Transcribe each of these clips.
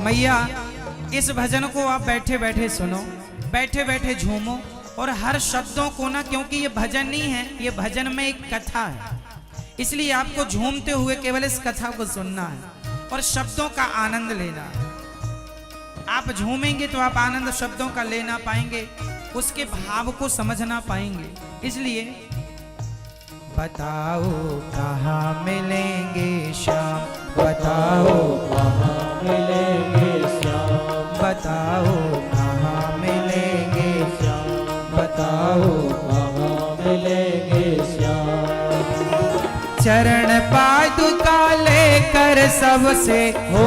भैया इस भजन को आप बैठे बैठे सुनो, बैठे बैठे झूमो और हर शब्दों को ना, क्योंकि ये भजन नहीं है, ये भजन में एक कथा है, इसलिए आपको झूमते हुए केवल इस कथा को सुनना है और शब्दों का आनंद लेना है। आप झूमेंगे तो आप आनंद शब्दों का लेना पाएंगे, उसके भाव को समझना पाएंगे। इसलिए बताओ कहाँ मिलेंगे श्याम, बताओ कहाँ मिलेंगे श्याम, बताओ कहाँ मिलेंगे श्याम, बताओ कहाँ मिलेंगे श्याम। चरण पादुका लेकर सबसे हो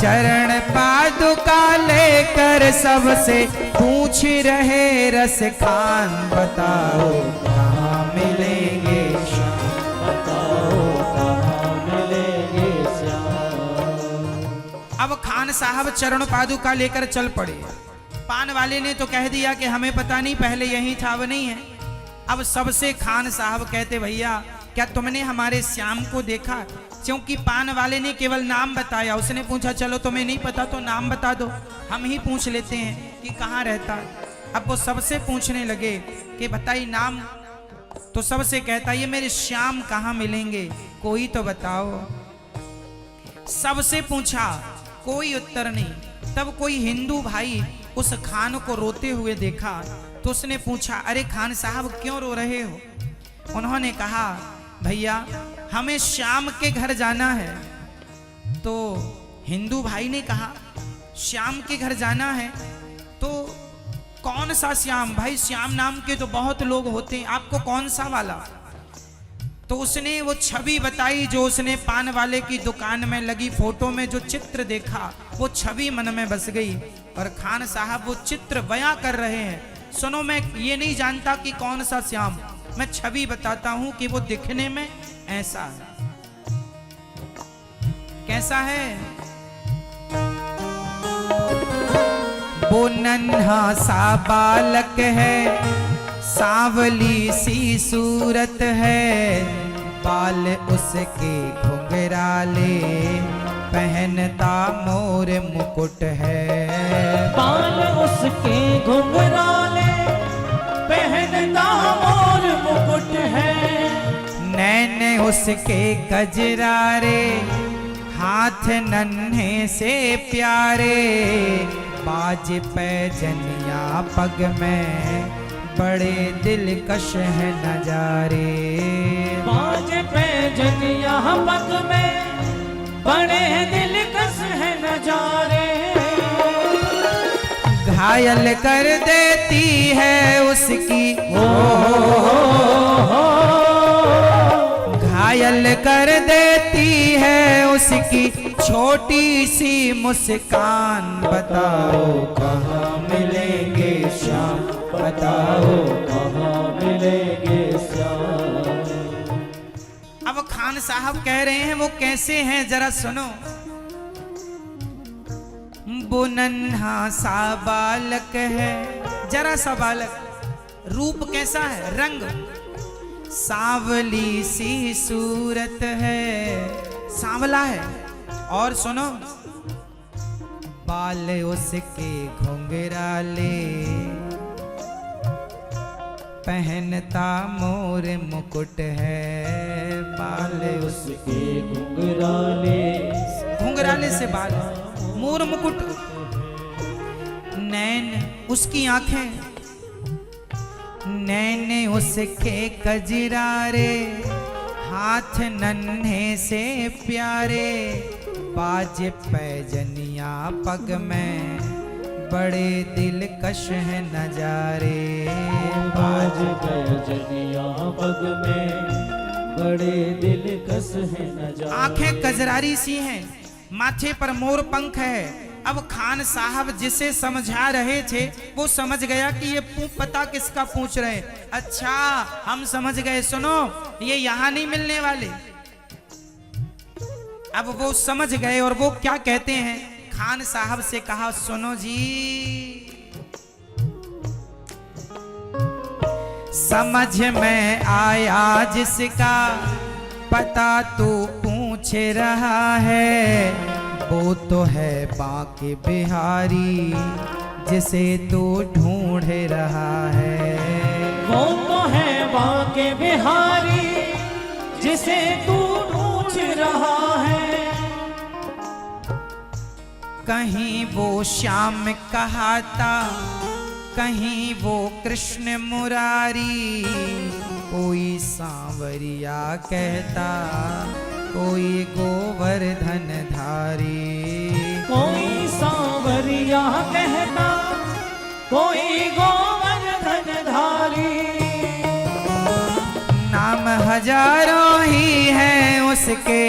चरण पादुका लेकर सबसे पूछ रहे रस खान, बताओ कहाँ मिलेंगे श्याम, बताओ कहाँ मिलेंगे श्याम। अब खान साहब चरण पादुका लेकर चल पड़े। पान वाले ने तो कह दिया कि हमें पता नहीं, पहले यही था अब नहीं है। अब सबसे खान साहब कहते भैया क्या तुमने हमारे श्याम को देखा? क्योंकि पान वाले ने केवल नाम बताया, उसने पूछा चलो तुम्हें नहीं पता तो नाम बता दो, हम ही पूछ लेते हैं कि कहाँ रहता है। अब वो सबसे पूछने लगे कि बताइए नाम, तो सबसे कहता ये मेरे श्याम कहाँ मिलेंगे, कोई तो बताओ। सबसे पूछा, कोई उत्तर नहीं। तब कोई हिंदू भाई उस खान को रोते हुए देखा तो उसने पूछा अरे खान साहब क्यों रो रहे हो? उन्होंने कहा भैया हमें श्याम के घर जाना है। तो हिंदू भाई ने कहा श्याम के घर जाना है तो कौन सा श्याम? भाई श्याम नाम के तो बहुत लोग होते हैं, आपको कौन सा वाला? तो उसने वो छवि बताई जो उसने पान वाले की दुकान में लगी फोटो में जो चित्र देखा, वो छवि मन में बस गई। और खान साहब वो चित्र बयां कर रहे हैं, सुनो मैं ये नहीं जानता कि कौन सा श्याम, मैं छवि बताता हूं कि वो दिखने में ऐसा है। कैसा है? वो नन्हा सा बालक है, सांवली सी सूरत है, बाल उसके घुंघराले, पहनता मोर मुकुट है। बाल उसके घुंघराले, पहनता मोर मुकुट है। नैन उसके कजरारे, हाथ नन्हे से प्यारे, बाज पैजनिया पग में, बड़े दिलकश है नजारे। बाज पैजनिया पग में, बड़े दिलकश है नजारे। घायल कर देती है उसकी घायल कर देती है उसकी छोटी सी मुस्कान, बताओ कहाँ मिलेंगे श्याम, बताओ कहाँ मिलेंगे श्याम। अब खान साहब कह रहे हैं वो कैसे हैं जरा सुनो। वो नन्हा सा बालक है, जरा सा बालक, रूप कैसा है? रंग, सांवली सी सूरत है, सांवला है। और सुनो, बाल उसके घुंघराले, पहनता मोर मुकुट है। बाल उसके घुंघराले, घुंघराले से बाल, मोर मुकुट। नैन उसकी आंखें, नैन उसके कजरारे, हाथ नन्हे से प्यारे, बाज पैजनिया पग में, बड़े दिलकश है नजारे। बाज पैजनिया पग में, बड़े दिलकश है नजारे। आंखें कजरारी सी हैं, माथे पर मोर पंख है। अब खान साहब जिसे समझा रहे थे वो समझ गया कि ये पता किसका पूछ रहे। अच्छा हम समझ गए, सुनो ये यहाँ नहीं मिलने वाले। अब वो समझ गए और वो क्या कहते हैं, खान साहब से कहा सुनो जी, समझ में आया जिसका पता तू पूछ रहा है, वो तो है बांके बिहारी जिसे तू ढूंढ रहा है। वो तो है बांके बिहारी जिसे तू ढूंढ रहा है। कहीं वो श्याम कहाता, कहीं वो कृष्ण मुरारी, कोई सांवरिया कहता, कोई गोवर्धन धारी। कोई सांवरिया कहता, कोई गोवर्धन धारी। नाम हजारों ही हैं उसके,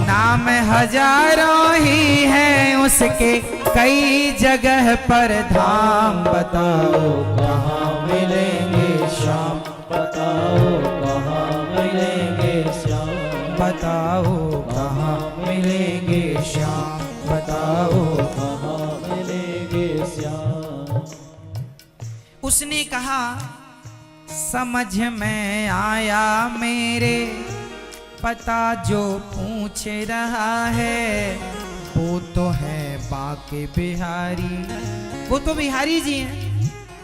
नाम हजारों ही हैं उसके, कई जगह पर धाम। बताओ कहाँ मिलेंगे श्याम, बताओ कहाँ मिलेंगे श्याम, बताओ कहाँ मिलेंगे श्याम, बताओ। कहाँ मिलेंगे श्याम। उसने कहा समझ में आया मेरे, पता जो पूछ रहा है, वो तो है बांके बिहारी। वो तो बिहारी जी हैं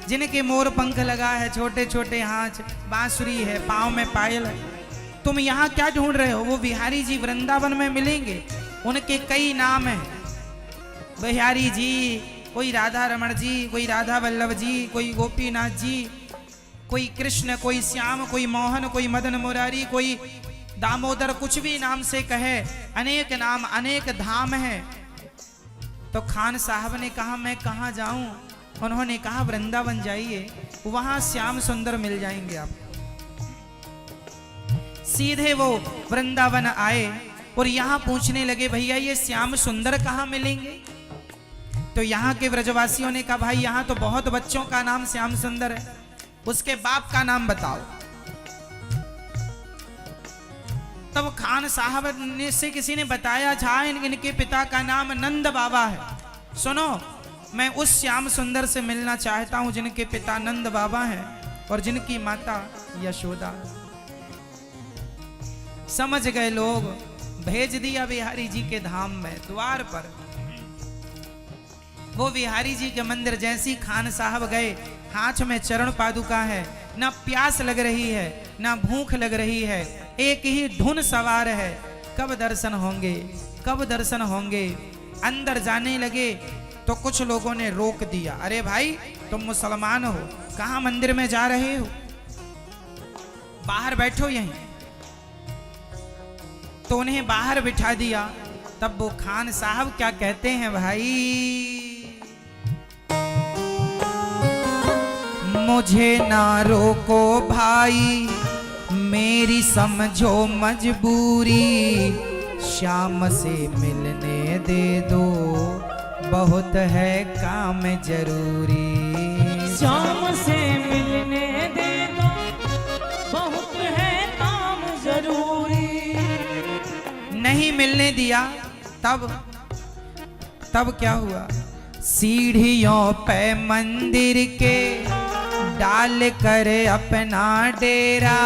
जिनके मोर पंख लगा है, छोटे छोटे हाथ, बांसुरी है, पाँव में पायल है। तुम यहाँ क्या ढूंढ रहे हो? वो बिहारी जी वृंदावन में मिलेंगे, उनके कई नाम हैं बिहारी जी। कोई राधा रमण जी, कोई राधा वल्लभ जी, कोई गोपीनाथ जी, कोई कृष्ण, कोई श्याम, कोई मोहन, कोई मदन मुरारी, कोई दामोदर, कुछ भी नाम से कहे, अनेक नाम, अनेक धाम है। तो खान साहब ने कहा मैं कहाँ जाऊं? उन्होंने कहा वृंदावन जाइए, वहां श्याम सुंदर मिल जाएंगे आप। सीधे वो वृंदावन आए और यहाँ पूछने लगे भैया ये श्याम सुंदर कहाँ मिलेंगे? तो यहाँ के व्रजवासियों ने कहा भाई यहाँ तो बहुत बच्चों का नाम श्याम सुंदर है, उसके बाप का नाम बताओ। तब खान साहब ने से किसी ने बताया था इनके पिता का नाम नंद बाबा है। सुनो, मैं उस श्याम सुंदर से मिलना चाहता हूं जिनके पिता नंद बाबा हैं और जिनकी माता यशोदा। समझ गए लोग, भेज दिया बिहारी जी के धाम में। द्वार पर वो बिहारी जी के मंदिर जैसी खान साहब गए, हाथ में चरण पादुका है, ना प्यास लग रही है ना भूख लग रही है, एक ही धुन सवार है, कब दर्शन होंगे, कब दर्शन होंगे। अंदर जाने लगे तो कुछ लोगों ने रोक दिया, अरे भाई तुम मुसलमान हो, कहां मंदिर में जा रहे हो, बाहर बैठो यहीं। तो उन्हें बाहर बिठा दिया। तब वो खान साहब क्या कहते हैं भाई, मुझे ना रोको भाई, मेरी समझो मजबूरी, श्याम से मिलने दे दो, बहुत है काम जरूरी। श्याम से मिलने दे दो, बहुत है काम जरूरी। नहीं मिलने दिया। तब क्या हुआ, सीढ़ियों पे मंदिर के डाल कर अपना डेरा,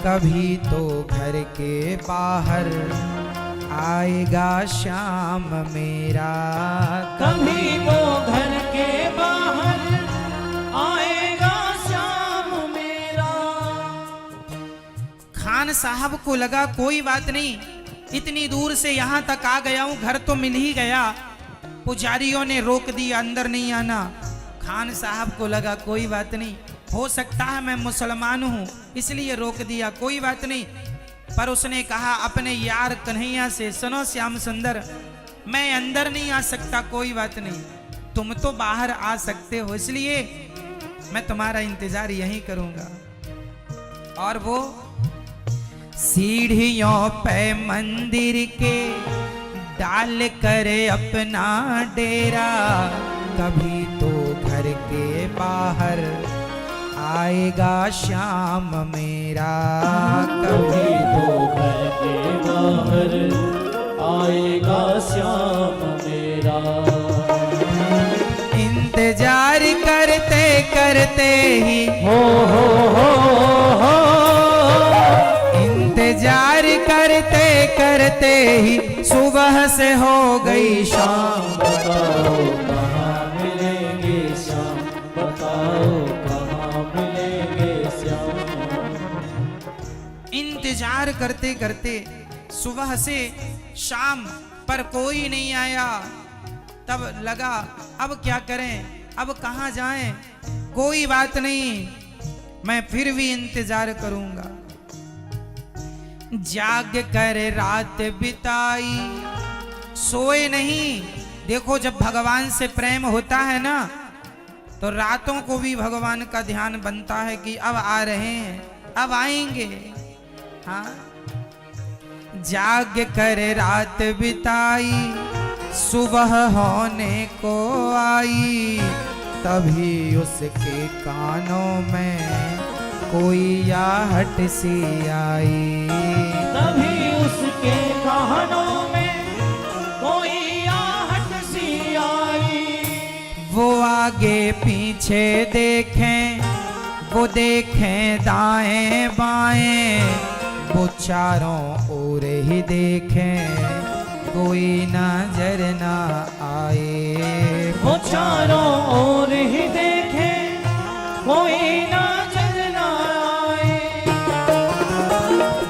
कभी तो घर के बाहर आएगा श्याम मेरा। कभी वो घर के बाहर आएगा श्याम मेरा। खान साहब को लगा कोई बात नहीं, इतनी दूर से यहाँ तक आ गया हूँ, घर तो मिल ही गया। पुजारियों ने रोक दिया, अंदर नहीं आना। खान साहब को लगा कोई बात नहीं, हो सकता है मैं मुसलमान हूँ इसलिए रोक दिया, कोई बात नहीं। पर उसने कहा अपने यार कन्हैया से, सुनो श्याम सुंदर, मैं अंदर नहीं आ सकता, कोई बात नहीं, तुम तो बाहर आ सकते हो, इसलिए मैं तुम्हारा इंतजार यहीं करूंगा। और वो सीढ़ियों पे मंदिर के डाल कर अपना डेरा, कभी तो घर के बाहर आएगा श्याम मेरा। कभी तो घर के बाहर आएगा श्याम मेरा। इंतजार करते करते ही हो इंतजार करते करते ही सुबह से हो गई शाम। बताओ कहाँ मिलेंगे श्याम, बताओ कहाँ मिलेंगे श्याम। इंतजार करते करते सुबह से शाम पर कोई नहीं आया। तब लगा अब क्या करें, अब कहाँ जाएं। कोई बात नहीं, मैं फिर भी इंतजार करूंगा। जाग कर रात बिताई, सोए नहीं। देखो जब भगवान से प्रेम होता है ना, तो रातों को भी भगवान का ध्यान बनता है कि अब आ रहे हैं, अब आएंगे। हाँ, जाग कर रात बिताई, सुबह होने को आई। तभी उसके कानों में कोई आहट सी आई। तभी उसके कानों में कोई आहट सी आई। वो आगे पीछे देखें, वो देखें दाएं बाएं, वो चारों ओर ही देखें कोई नजर ना आए। वो चारों ओर ही देखे कोई नजर ना आए।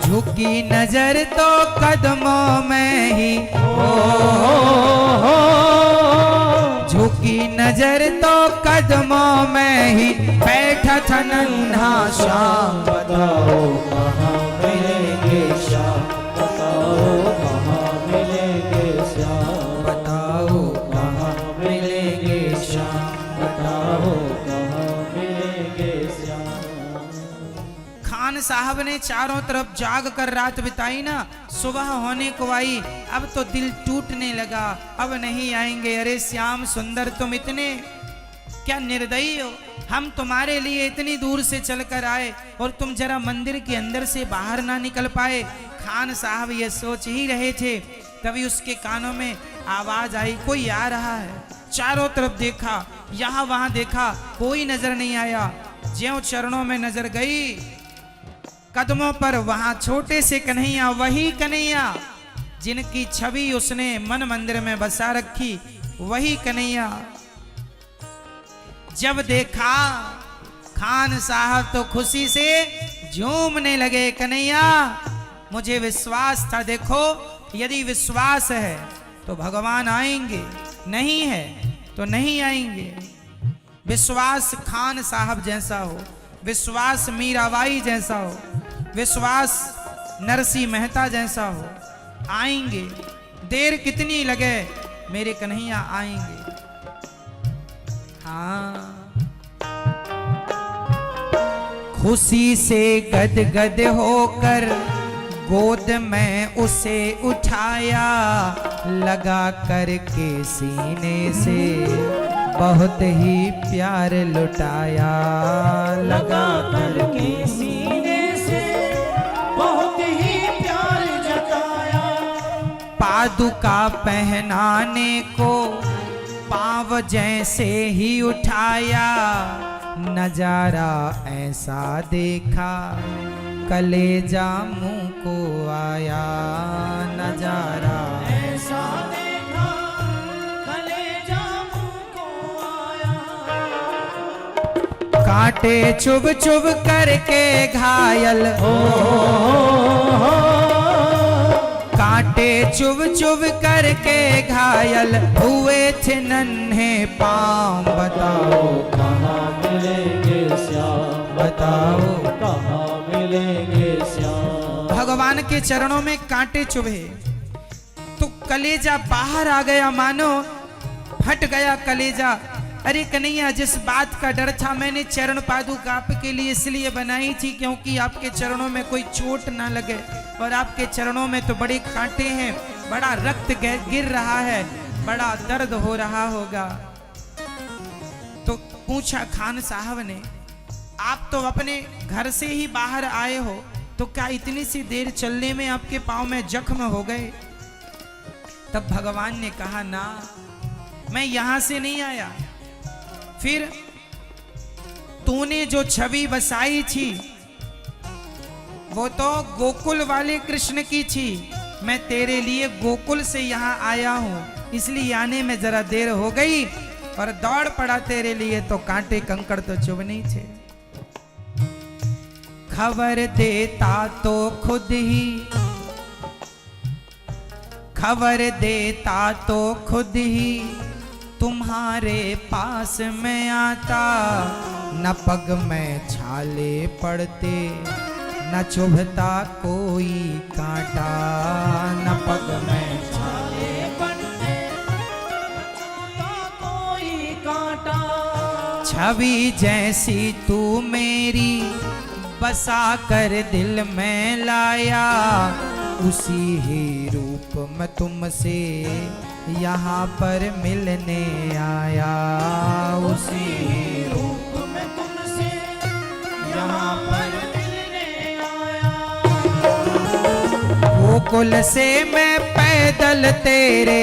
झुकी नजर तो कदमों में ही, झुकी नजर तो कदमों में ही बैठा था नन्हा श्याम। बताओ कहाँ मिलेंगे श्याम, बताओ कहाँ मिलेंगे श्याम। बताओ कहाँ मिलेंगे श्याम, बताओ कहाँ मिलेंगे श्याम। खान साहब ने चारों तरफ जाग कर रात बिताई ना, सुबह होने को आई। अब तो दिल टूटने लगा, अब नहीं आएंगे। अरे श्याम सुंदर, तुम इतने क्या निर्दयी हो। हम तुम्हारे लिए इतनी दूर से चलकर आए और तुम जरा मंदिर के अंदर से बाहर ना निकल पाए। खान साहब ये सोच ही रहे थे, तभी उसके कानों में आवाज आई, कोई आ रहा है। चारों तरफ देखा, यहाँ वहां देखा, कोई नजर नहीं आया। ज्यों चरणों में नजर गई, कदमों पर वहां छोटे से कन्हैया, वही कन्हैया जिनकी छवि उसने मन मंदिर में बसा रखी, वही कन्हैया। जब देखा खान साहब तो खुशी से झूमने लगे। कन्हैया मुझे विश्वास था, देखो यदि विश्वास है तो भगवान आएंगे, नहीं है तो नहीं आएंगे। विश्वास खान साहब जैसा हो, विश्वास मीराबाई जैसा हो, विश्वास नरसिंह मेहता जैसा हो, आएंगे। देर कितनी लगे, मेरे कन्हैया आएंगे। हाँ, खुशी से गदगद होकर गोद में उसे उठाया, लगा करके सीने से बहुत ही प्यार लुटाया। लगा करके सीने से बहुत ही प्यार जताया। पादुका पहनाने को पाँव जैसे ही उठाया, नजारा ऐसा देखा कलेजा मुंह को आया। नजारा ऐसा देखा कलेजा मुंह को आया। कांटे चुभ चुभ करके घायल, कांटे चुभ चुभ करके घायल हुए थे नन्हे पाँव। बताओ कहाँ मिलेंगे श्याम, बताओ कहाँ मिलेंगे श्याम। भगवान के चरणों में कांटे चुभे तो कलेजा बाहर आ गया, मानो फट गया कलेजा। अरे कन्हैया, जिस बात का डर था मैंने चरण पादुका आपके लिए इसलिए बनाई थी क्योंकि आपके चरणों में कोई चोट ना लगे, और आपके चरणों में तो बड़े कांटे हैं, बड़ा रक्त गिर रहा है, बड़ा दर्द हो रहा होगा। तो पूछा खान साहब ने, आप तो अपने घर से ही बाहर आए हो, तो क्या इतनी सी देर चलने में आपके पांव में जख्म हो गए? तब भगवान ने कहा, ना, मैं यहां से नहीं आया। फिर तूने जो छवि बसाई थी वो तो गोकुल वाले कृष्ण की थी, मैं तेरे लिए गोकुल से यहाँ आया हूँ, इसलिए आने में जरा देर हो गई, पर दौड़ पड़ा तेरे लिए तो कांटे कंकड़ तो चुभने थे। खबर देता तो खुद ही, खबर देता तो खुद ही तुम्हारे पास में आता, न पग में छाले पड़ते न चुभता कोई कांटा, न पग में छाले पड़ते न चुभता कोई कांटा। छवि जैसी तू मेरी बसा कर दिल में लाया, उसी ही रूप में तुमसे यहाँ पर मिलने आया, उसी ही रूप मैं तुमसे यहाँ पर मिलने आया। गोकुल से मैं पैदल तेरे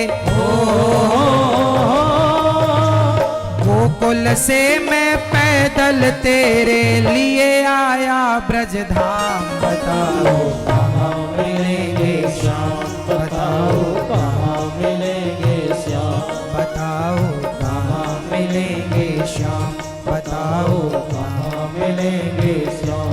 गोकुल से मैं पैदल तेरे लिए आया ब्रजधाम, बताओ कहाँ मिलेंगे श्याम, बताओ कहाँ मिलेंगे श्याम, बताओ कहाँ मिलेंगे श्याम, बताओ कहाँ मिलेंगे श्याम,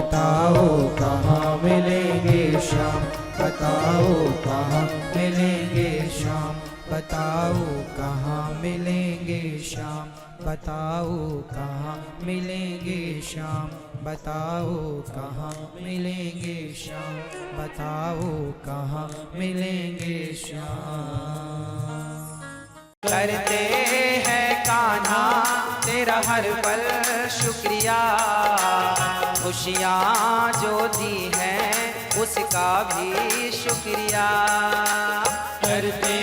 बताओ कहाँ मिलेंगे श्याम, बताओ कहाँ मिलेंगे श्याम, बताओ कहाँ मिलेंगे श्याम, बताओ कहाँ मिलेंगे श्याम, बताओ कहाँ मिलेंगे श्याम, बताओ कहाँ मिलेंगे श्याम। करते हैं कान्हा तेरा हर पल शुक्रिया, खुशियाँ जो दी हैं उसका भी शुक्रिया। करते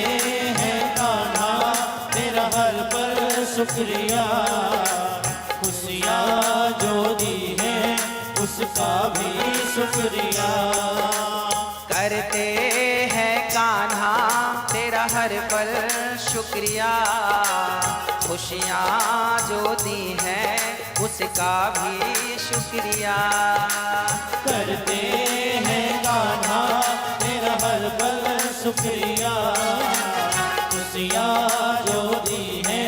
हैं कान्हा तेरा हर पल शुक्रिया, खुशियाँ जो दी है उसका भी शुक्रिया। करते हैं कान्हा तेरा हर पल शुक्रिया, खुशियाँ जो दी हैं उसका भी शुक्रिया। करते हैं कान्हा तेरा हर पल शुक्रिया, खुशियाँ जो दी है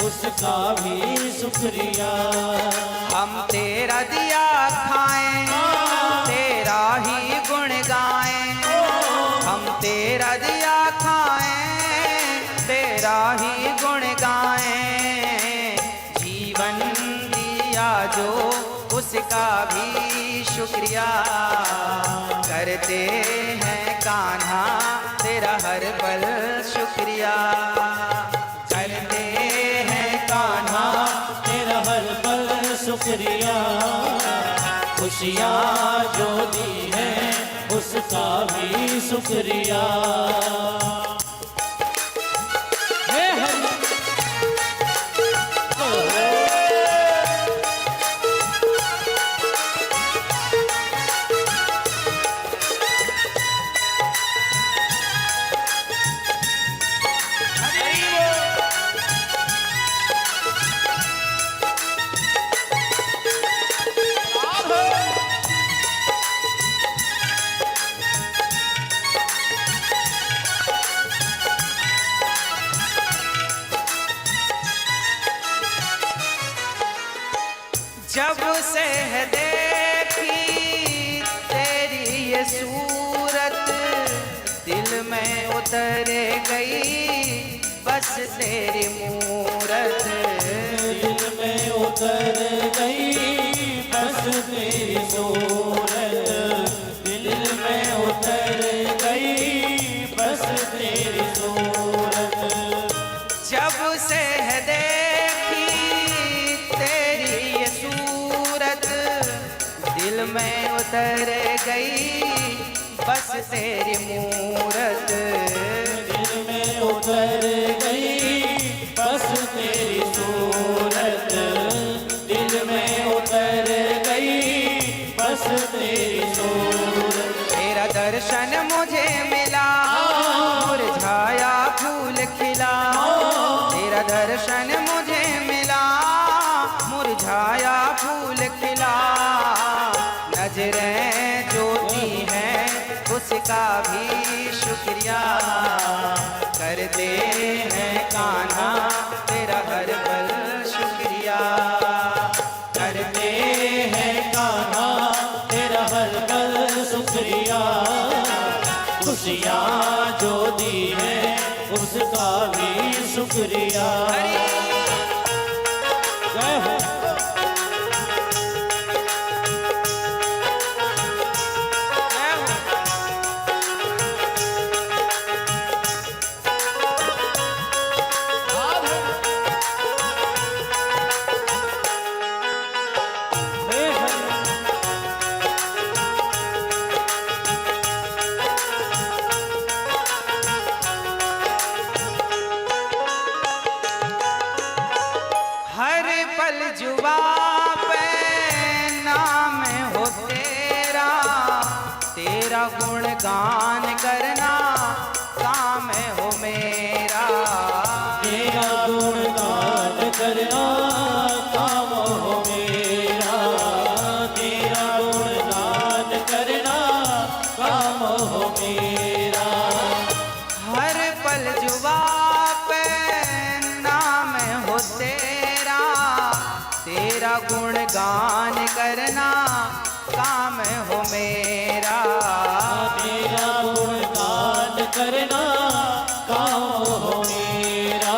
उसका भी शुक्रिया। हम तेरा दिया खाएं, तेरा ही गुण गाएं, हम तेरा दिया खाएं, तेरा ही गुण गाएं। जीवन दिया जो उसका भी शुक्रिया। करते हैं कान्हा तेरा हर पल शुक्रिया, करते हैं कान्हा तेरा हर पल शुक्रिया, खुशियाँ जो दी है उसका भी शुक्रिया। हे हरि जब से है देखी तेरी ये सूरत, दिल में उतर गई बस तेरी मूरत। दिल में उतर गई बस तेरी सूरत, दिल में उतर गई बस तेरी सूरत। जब से है देखी तेरी ये सूरत, दिल में उतर गई बस तेरी मूरत। दिल में उतर गई बस तेरी सूरत, दिल में उतर गई बस तेरी सूरत। तेरा दर्शन मुझे मिला मुरझाया फूल खिला, तेरा दर्शन मुझे मिला मुरझाया फूल खिला। नजरें जो उसका भी शुक्रिया करते हैं कान्हा तेरा हर पल शुक्रिया करते हैं कान्हा तेरा हर पल शुक्रिया खुशियाँ जो दी है उसका भी शुक्रिया जय हो हर पल जुबा पे नाम हो तेरा तेरा गुणगान करना काम हो मेरा तेरा गुणगान करना काम हो मेरा तेरा गुणगान करना काम हो मेरा हर पल जुबा पे नाम हो तेरा तेरा गुणगान करना काम हो मेरा तेरा गुणगान करना काम हो मेरा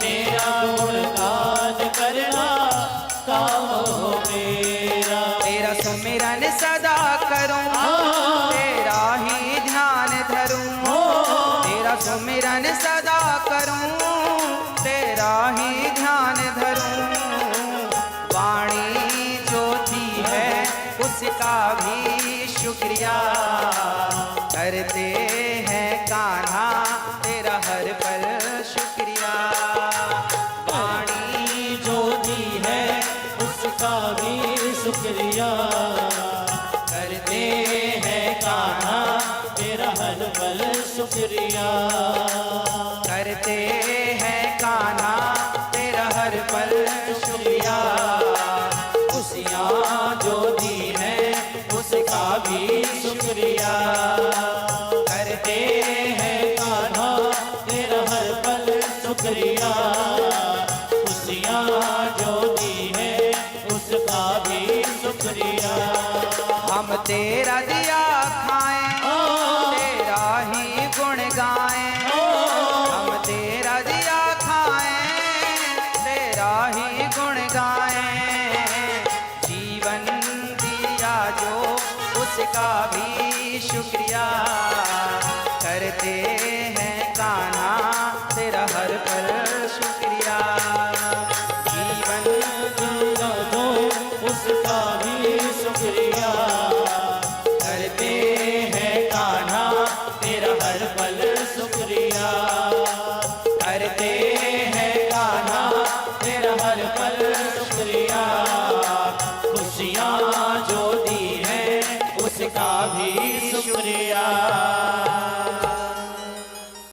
तेरा गुणगान करना काम हो मेरा तेरा सुमिरन सदा करूं तेरा ही ध्यान धरूं तेरा सुमिरन सदा करूं तेरा ही ध्यान धरूं वाणी जो थी है उसका भी शुक्रिया करते हैं कान्हा तेरा हर पल शुक्रिया वाणी जो दी है उसका भी शुक्रिया करते हैं कान्हा तेरा हर पल शुक्रिया करते हैं कान्हा तेरा हर पल शुक्रिया खुशियाँ जो दी है उसका भी शुक्रिया करते हैं कान्हा तेरा हर पल शुक्रिया खुशियाँ जो दी है उसका भी शुक्रिया हम तेरा दिया खाएं तेरा ही गुण गाएं हम तेरा दिया खाएं तेरा ही गुण गाएं जीवन दिया जो उसका भी शुक्रिया करते